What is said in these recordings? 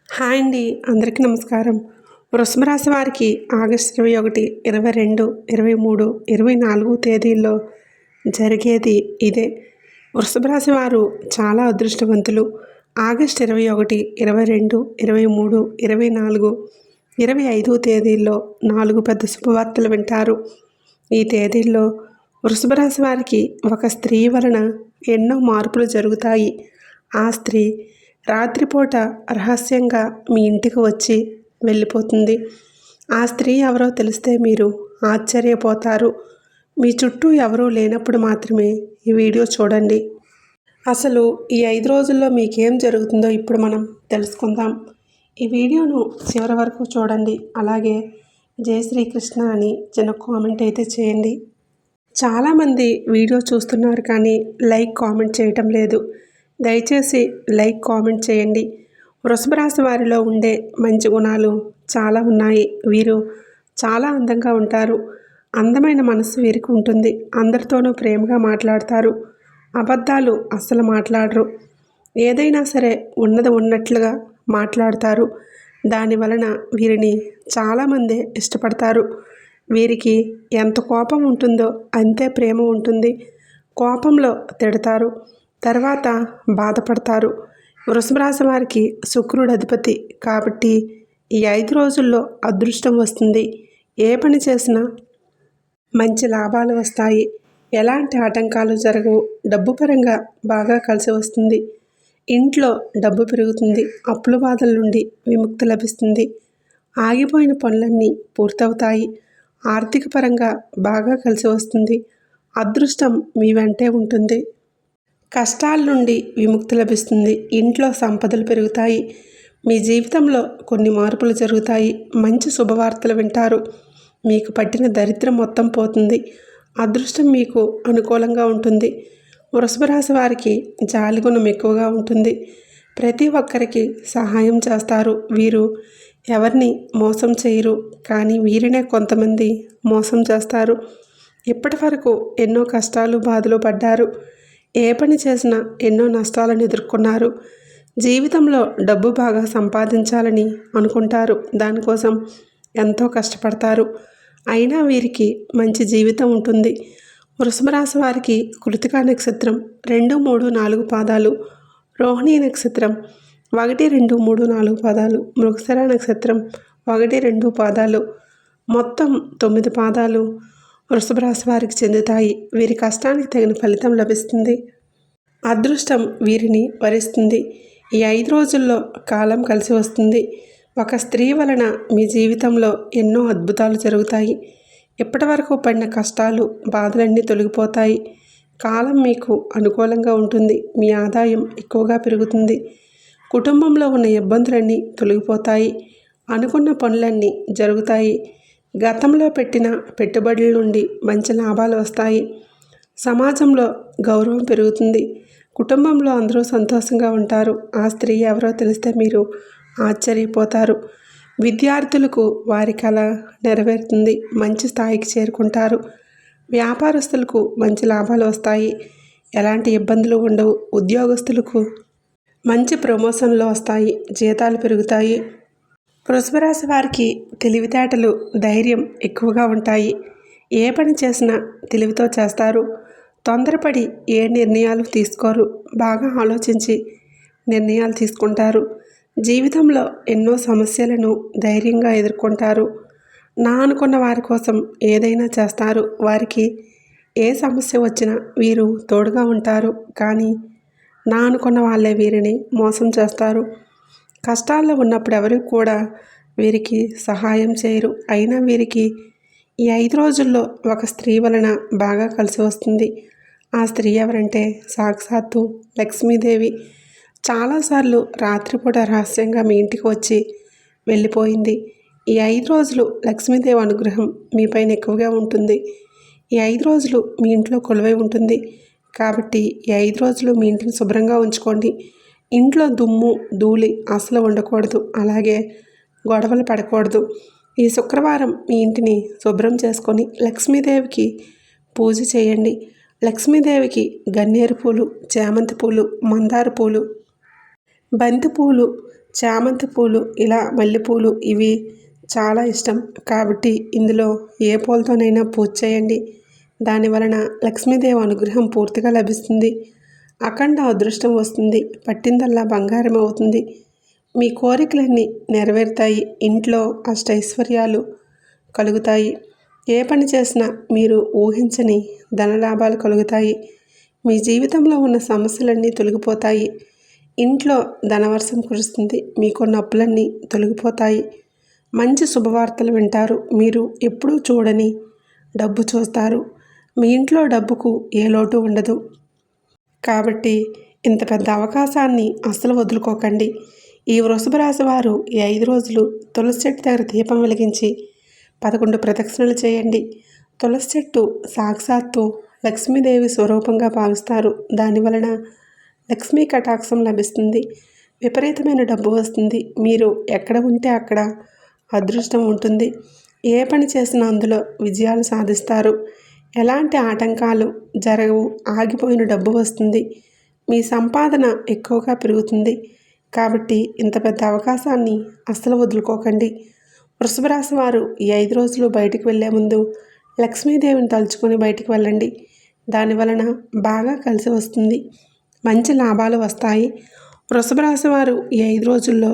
Hi అండి. అందరికీ నమస్కారం. వృషభ రాశి వారికి ఆగస్టు 21, 22, 23, 24 తేదీల్లో జరిగేది ఇదే. వృషభ రాశి వారు చాలా అదృష్టవంతులు. ఆగస్టు 21, 22, 23, 24, 25 తేదీల్లో 4 పెద్ద శుభవార్తలు వింటారు. ఈ తేదీల్లో వృషభ రాశి వారికి ఒక స్త్రీ వలన ఎన్నో మార్పులు జరుగుతాయి. ఆ స్త్రీ రాత్రిపూట రహస్యంగా మీ ఇంటికి వచ్చి వెళ్ళిపోతుంది. ఆ స్త్రీ ఎవరో తెలిస్తే మీరు ఆశ్చర్యపోతారు. మీ చుట్టూ ఎవరూ లేనప్పుడు మాత్రమే ఈ వీడియో చూడండి. అసలు ఈ 5 రోజుల్లో మీకేం జరుగుతుందో ఇప్పుడు మనం తెలుసుకుందాం. ఈ వీడియోను చివరి వరకు చూడండి. అలాగే జై శ్రీకృష్ణ అని చిన్న కామెంట్ అయితే చేయండి. చాలామంది వీడియో చూస్తున్నారు కానీ లైక్ కామెంట్ చేయటం లేదు. దయచేసి లైక్ కామెంట్ చేయండి. వృషభ రాశి వారిలో ఉండే మంచి గుణాలు చాలా ఉన్నాయి. వీరు చాలా అందంగా ఉంటారు. అందమైన మనసు వీరికి ఉంటుంది. అందరితోనూ ప్రేమగా మాట్లాడతారు. అబద్ధాలు అస్సలు మాట్లాడరు. ఏదైనా సరే ఉన్నది ఉన్నట్లుగా మాట్లాడతారు. దాని వలన వీరిని చాలామంది ఇష్టపడతారు. వీరికి ఎంత కోపం ఉంటుందో అంతే ప్రేమ ఉంటుంది. కోపంలో తిడతారు, తర్వాత బాధపడతారు. వృషభ రాశి వారికి శుక్రుడు అధిపతి కాబట్టి ఈ 5 రోజుల్లో అదృష్టం వస్తుంది. ఏ పని చేసినా మంచి లాభాలు వస్తాయి. ఎలాంటి ఆటంకాలు జరగవు. డబ్బు పరంగా బాగా కలిసి వస్తుంది. ఇంట్లో డబ్బు పెరుగుతుంది. అప్పుల బాధల నుండి విముక్తి లభిస్తుంది. ఆగిపోయిన పనులన్నీ పూర్తవుతాయి. ఆర్థిక పరంగా బాగా కలిసి వస్తుంది. అదృష్టం మీ వెంటే ఉంటుంది. కష్టాల నుండి విముక్తి లభిస్తుంది. ఇంట్లో సంపదలు పెరుగుతాయి. మీ జీవితంలో కొన్ని మార్పులు జరుగుతాయి. మంచి శుభవార్తలు వింటారు. మీకు పట్టిన దరిద్రం మొత్తం పోతుంది. అదృష్టం మీకు అనుకూలంగా ఉంటుంది. వృషభ రాశి వారికి జాలిగుణం ఎక్కువగా ఉంటుంది. ప్రతి ఒక్కరికి సహాయం చేస్తారు. వీరు ఎవరిని మోసం చేయరు, కానీ వీరినే కొంతమంది మోసం చేస్తారు. ఇప్పటి వరకు ఎన్నో కష్టాలు బాధలు పడ్డారు. ఏ పని చేసినా ఎన్నో నష్టాలను ఎదుర్కొన్నారు. జీవితంలో డబ్బు బాగా సంపాదించాలని అనుకుంటారు. దానికోసం ఎంతో కష్టపడతారు. అయినా వీరికి మంచి జీవితం ఉంటుంది. వృషభ రాశి వారికి కృతికా నక్షత్రం 2, 3, 4 పాదాలు, రోహిణీ నక్షత్రం 1, 2, 3, 4 పాదాలు, మృగశిర నక్షత్రం 1, 2 పాదాలు, మొత్తం 9 పాదాలు వృషభ రాశి వారికి చెందుతాయి. వీరి కష్టానికి తగిన ఫలితం లభిస్తుంది. అదృష్టం వీరిని వరిస్తుంది. ఈ 5 రోజుల్లో కాలం కలిసి వస్తుంది. ఒక స్త్రీ వలన మీ జీవితంలో ఎన్నో అద్భుతాలు జరుగుతాయి. ఇప్పటి వరకు పడిన కష్టాలు బాధలన్నీ తొలగిపోతాయి. కాలం మీకు అనుకూలంగా ఉంటుంది. మీ ఆదాయం ఎక్కువగా పెరుగుతుంది. కుటుంబంలో ఉన్న ఇబ్బందులన్నీ తొలగిపోతాయి. అనుకున్న పనులన్నీ జరుగుతాయి. గతంలో పెట్టిన పెట్టుబడుల నుండి మంచి లాభాలు వస్తాయి. సమాజంలో గౌరవం పెరుగుతుంది. కుటుంబంలో అందరూ సంతోషంగా ఉంటారు. ఆ స్త్రీ ఎవరో తెలిస్తే మీరు ఆశ్చర్యపోతారు. విద్యార్థులకు వారి కళ నెరవేరుతుంది. మంచి స్థాయికి చేరుకుంటారు. వ్యాపారస్తులకు మంచి లాభాలు వస్తాయి. ఎలాంటి ఇబ్బందులు ఉండవు. ఉద్యోగస్తులకు మంచి ప్రమోషన్లు వస్తాయి. జీతాలు పెరుగుతాయి. వృషభ రాశి వారికి తెలివితేటలు, ధైర్యం ఎక్కువగా ఉంటాయి. ఏ పని చేసినా తెలివితో చేస్తారు. తొందరపడి ఏ నిర్ణయాలు తీసుకోరు. బాగా ఆలోచించి నిర్ణయాలు తీసుకుంటారు. జీవితంలో ఎన్నో సమస్యలను ధైర్యంగా ఎదుర్కొంటారు. నా అనుకున్న వారి కోసం ఏదైనా చేస్తారు. వారికి ఏ సమస్య వచ్చినా వీరు తోడుగా ఉంటారు. కానీ నా అనుకున్న వాళ్ళే వీరిని మోసం చేస్తారు. కష్టాల్లో ఉన్నప్పుడు ఎవరు కూడా వీరికి సహాయం చేయరు. అయినా వీరికి ఈ 5 రోజుల్లో ఒక స్త్రీ వలన బాగా కలిసి వస్తుంది. ఆ స్త్రీ ఎవరంటే సాక్షాత్తు లక్ష్మీదేవి. చాలాసార్లు రాత్రిపూట రహస్యంగా మీ ఇంటికి వచ్చి వెళ్ళిపోయింది. ఈ 5 రోజులు లక్ష్మీదేవి అనుగ్రహం మీపైన ఎక్కువగా ఉంటుంది. ఈ 5 రోజులు మీ ఇంట్లో కొలువై ఉంటుంది. కాబట్టి ఈ 5 రోజులు మీ ఇంటిని శుభ్రంగా ఉంచుకోండి. ఇంట్లో దుమ్ము ధూళి అసలు ఉండకూడదు. అలాగే గొడవలు పడకూడదు. ఈ శుక్రవారం మీ ఇంటిని శుభ్రం చేసుకొని లక్ష్మీదేవికి పూజ చేయండి. లక్ష్మీదేవికి గన్నేరు పూలు, చామంతి పూలు, మందార పూలు, బంతి పూలు చామంతి పూలు, ఇలా మల్లెపూలు ఇవి చాలా ఇష్టం. కాబట్టి ఇందులో ఏ పూలతోనైనా పూజ చేయండి. దాని వలన లక్ష్మీదేవి అనుగ్రహం పూర్తిగా లభిస్తుంది. అఖండ అదృష్టం వస్తుంది. పట్టిందల్లా బంగారం అవుతుంది. మీ కోరికలన్నీ నెరవేరుతాయి. ఇంట్లో అష్టైశ్వర్యాలు కలుగుతాయి. ఏ పని చేసినా మీరు ఊహించని ధనలాభాలు కలుగుతాయి. మీ జీవితంలో ఉన్న సమస్యలన్నీ తొలగిపోతాయి. ఇంట్లో ధనవర్షం కురుస్తుంది. మీకున్న అప్పులన్నీ తొలగిపోతాయి. మంచి శుభవార్తలు వింటారు. మీరు ఎప్పుడూ చూడని డబ్బు చూస్తారు. మీ ఇంట్లో డబ్బుకు ఏ లోటు ఉండదు. కాబట్టి ఇంత పెద్ద అవకాశాన్ని అస్సలు వదులుకోకండి. ఈ వృషభ రాశి వారు ఈ 5 రోజులు తులసి చెట్టు దగ్గర దీపం వెలిగించి 11 ప్రదక్షిణలు చేయండి. తులసి చెట్టు సాక్షాత్తు లక్ష్మీదేవి స్వరూపంగా భావిస్తారు. దానివలన లక్ష్మీ కటాక్షం లభిస్తుంది. విపరీతమైన డబ్బు వస్తుంది. మీరు ఎక్కడ ఉంటే అక్కడ అదృష్టం ఉంటుంది. ఏ పని చేసినా అందులో విజయాలు సాధిస్తారు. ఎలాంటి ఆటంకాలు జరగవు. ఆగిపోయిన డబ్బు వస్తుంది. మీ సంపాదన ఎక్కువగా పెరుగుతుంది. కాబట్టి ఇంత పెద్ద అవకాశాన్ని అస్సలు వదులుకోకండి. వృషభ రాశి వారు ఈ 5 రోజులు బయటికి వెళ్ళే ముందు లక్ష్మీదేవిని తలుచుకొని బయటికి వెళ్ళండి. దానివలన బాగా కలిసి వస్తుంది. మంచి లాభాలు వస్తాయి. వృషభ రాశి వారు ఈ 5 రోజుల్లో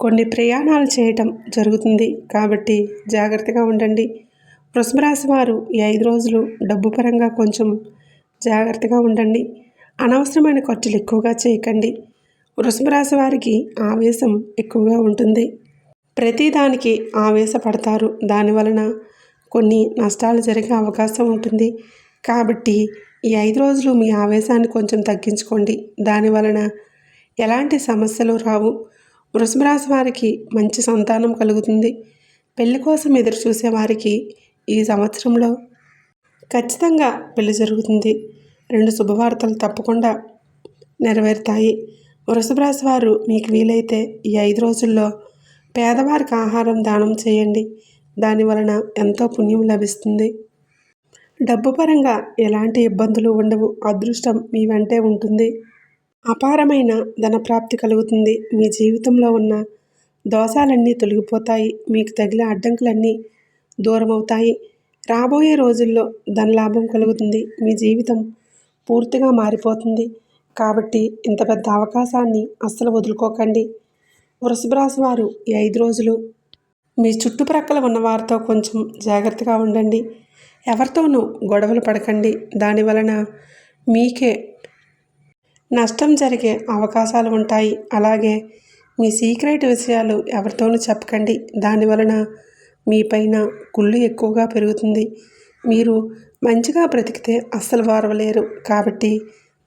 కొన్ని ప్రయాణాలు చేయటం జరుగుతుంది. కాబట్టి జాగ్రత్తగా ఉండండి. వృషభ రాశి వారు ఈ 5 రోజులు డబ్బు పరంగా కొంచెం జాగ్రత్తగా ఉండండి. అనవసరమైన ఖర్చులు ఎక్కువగా చేయకండి. వృషభ రాశి వారికి ఆవేశం ఎక్కువగా ఉంటుంది. ప్రతిదానికి ఆవేశపడతారు. దానివలన కొన్ని నష్టాలు జరిగే అవకాశం ఉంటుంది. కాబట్టి ఈ 5 రోజులు మీ ఆవేశాన్ని కొంచెం తగ్గించుకోండి. దానివలన ఎలాంటి సమస్యలు రావు. వృషభ రాశి వారికి మంచి సంతానం కలుగుతుంది. పెళ్లి కోసం ఎదురు చూసే వారికి ఈ సంవత్సరంలో ఖచ్చితంగా పెళ్లి జరుగుతుంది. 2 శుభవార్తలు తప్పకుండా నెరవేరుతాయి. వృషభ రాశి వారు మీకు వీలైతే ఈ 5 రోజుల్లో పేదవారికి ఆహారం దానం చేయండి. దానివలన ఎంతో పుణ్యం లభిస్తుంది. డబ్బు పరంగా ఎలాంటి ఇబ్బందులు ఉండవు. అదృష్టం మీ వెంటే ఉంటుంది. అపారమైన ధనప్రాప్తి కలుగుతుంది. మీ జీవితంలో ఉన్న దోషాలన్నీ తొలగిపోతాయి. మీకు తగిలే అడ్డంకులన్నీ దూరమవుతాయి. రాబోయే రోజుల్లో ధనలాభం కలుగుతుంది. మీ జీవితం పూర్తిగా మారిపోతుంది. కాబట్టి ఇంత పెద్ద అవకాశాన్ని అస్సలు వదులుకోకండి. వృషభ రాశి వారు ఈ 5 రోజులు మీ చుట్టుప్రక్కల ఉన్న వారితో కొంచెం జాగ్రత్తగా ఉండండి. ఎవరితోనూ గొడవలు పడకండి. దానివలన మీకే నష్టం జరిగే అవకాశాలు ఉంటాయి. అలాగే మీ సీక్రెట్ విషయాలు ఎవరితోనూ చెప్పకండి. దానివలన మీ పైన కుళ్ళు ఎక్కువగా పెరుగుతుంది. మీరు మంచిగా బ్రతికితే అస్సలు వారవలేరు. కాబట్టి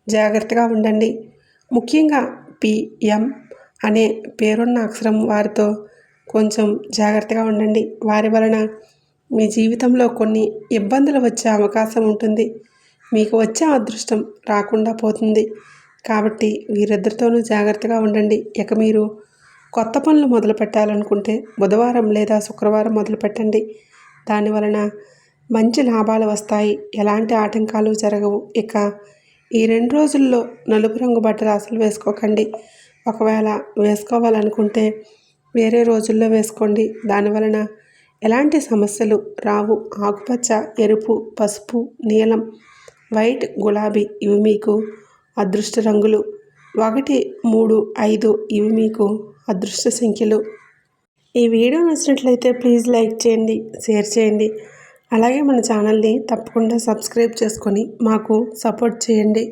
జాగ్రత్తగా ఉండండి. ముఖ్యంగా PM అనే పేరున్న అక్షరం వారితో కొంచెం జాగ్రత్తగా ఉండండి. వారి వలన మీ జీవితంలో కొన్ని ఇబ్బందులు వచ్చే అవకాశం ఉంటుంది. మీకు వచ్చే అదృష్టం రాకుండా పోతుంది. కాబట్టి వీరిద్దరితోనూ జాగ్రత్తగా ఉండండి. ఇక మీరు కొత్త పనులు మొదలు పెట్టాలనుకుంటే బుధవారం లేదా శుక్రవారం మొదలు పెట్టండి. దానివలన మంచి లాభాలు వస్తాయి. ఎలాంటి ఆటంకాలు జరగవు. ఇక ఈ 2 రోజుల్లో నలుపు రంగు బట్టలు అసలు వేసుకోకండి. ఒకవేళ వేసుకోవాలనుకుంటే వేరే రోజుల్లో వేసుకోండి. దానివలన ఎలాంటి సమస్యలు రావు. ఆకుపచ్చ, ఎరుపు, పసుపు, నీలం, వైట్, గులాబీ ఇవి మీకు అదృష్ట రంగులు. 1, 3, 5 ఇవి మీకు అదృష్ట సంఖ్యలు. ఈ వీడియో నచ్చినట్లయితే ప్లీజ్ లైక్ చేయండి, షేర్ చేయండి. అలాగే మన ఛానల్ని తప్పకుండా సబ్స్క్రైబ్ చేసుకొని మాకు సపోర్ట్ చేయండి.